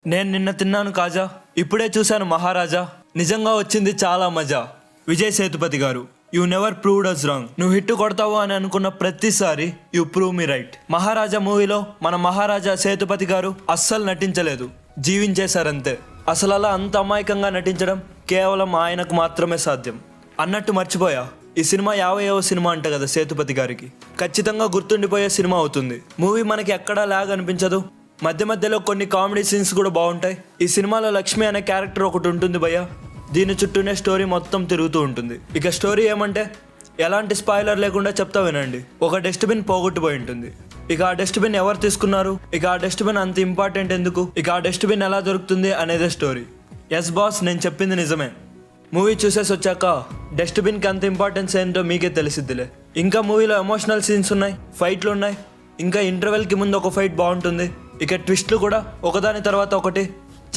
నేను నిన్న తిన్నాను కాజా, ఇప్పుడే చూశాను మహారాజా, నిజంగా వచ్చింది చాలా మజా. విజయ్ సేతుపతి గారు, you never proved us wrong. నువ్వు హిట్ కొడతావు అని అనుకున్న ప్రతిసారి you prove me right. Maharaja మూవీలో మన మహారాజా సేతుపతి గారు అస్సలు నటించలేదు, జీవించేశారంతే. అసలు అలా అంత అమాయకంగా నటించడం కేవలం ఆయనకు మాత్రమే సాధ్యం. అన్నట్టు మర్చిపోయా, ఈ సినిమా 50వ సినిమా అంట కదా సేతుపతి గారికి. ఖచ్చితంగా గుర్తుండిపోయే సినిమా అవుతుంది. మూవీ మనకి ఎక్కడా లాగ్ అనిపించదు, మధ్య మధ్యలో కొన్ని కామెడీ సీన్స్ కూడా బాగుంటాయి. ఈ సినిమాలో లక్ష్మి అనే క్యారెక్టర్ ఒకటి ఉంటుంది భయ్య, దీని చుట్టూనే స్టోరీ మొత్తం తిరుగుతూ ఉంటుంది. ఇక స్టోరీ ఏమంటే ఎలాంటి స్పాయిలర్ లేకుండా చెప్తా వినండి. ఒక డస్ట్బిన్ పోగొట్టుపోయి ఉంటుంది. ఇక ఆ డస్ట్బిన్ ఎవరు తీసుకున్నారు, ఇక ఆ డస్ట్బిన్ అంత ఇంపార్టెంట్ ఎందుకు, ఇక ఆ డస్ట్బిన్ ఎలా దొరుకుతుంది అనేదే స్టోరీ. ఎస్ బాస్, నేను చెప్పింది నిజమే. మూవీ చూసేసి వచ్చాక డస్ట్బిన్కి అంత ఇంపార్టెన్స్ ఏంటో మీకే తెలిసిద్దిలే. ఇంకా మూవీలో ఎమోషనల్ సీన్స్ ఉన్నాయి, ఫైట్లు ఉన్నాయి, ఇంకా ఇంటర్వెల్కి ముందు ఒక ఫైట్ బాగుంటుంది. ఇక ట్విస్ట్లు కూడా ఒకదాని తర్వాత ఒకటి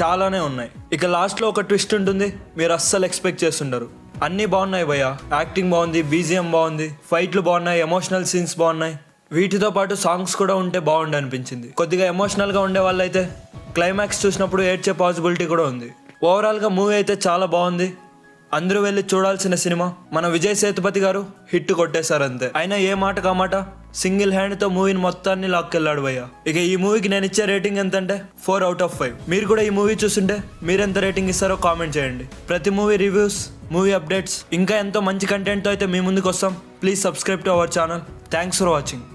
చాలానే ఉన్నాయి. ఇక లాస్ట్లో ఒక ట్విస్ట్ ఉంటుంది, మీరు అస్సలు ఎక్స్పెక్ట్ చేస్తుండరు. అన్నీ బాగున్నాయి భయ్య, యాక్టింగ్ బాగుంది, బీజిఎం బాగుంది, ఫైట్లు బాగున్నాయి, ఎమోషనల్ సీన్స్ బాగున్నాయి. వీటితో పాటు సాంగ్స్ కూడా ఉంటే బాగుండి అనిపించింది. కొద్దిగా ఎమోషనల్గా ఉండే వాళ్ళైతే క్లైమాక్స్ చూసినప్పుడు ఏడ్చే పాసిబిలిటీ కూడా ఉంది. ఓవరాల్గా మూవీ అయితే చాలా బాగుంది, అందరూ వెళ్ళి చూడాల్సిన సినిమా. మన విజయ్ సేతుపతి గారు హిట్ కొట్టేశారంతే. అయినా ఏ మాట కామాట సింగిల్ హ్యాండ్తో మూవీని మొత్తాన్ని లాక్కెళ్ళాడు భయ్య. ఇక ఈ మూవీకి నేను ఇచ్చే రేటింగ్ ఎంతంటే 4/5. మీరు కూడా ఈ మూవీ చూస్తుంటే మీరెంత రేటింగ్ ఇస్తారో కామెంట్ చేయండి. ప్రతి మూవీ రివ్యూస్, మూవీ అప్డేట్స్, ఇంకా ఎంతో మంచి కంటెంట్తో అయితే మీ ముందుకు వస్తాం. Please subscribe to our channel. Thanks for watching.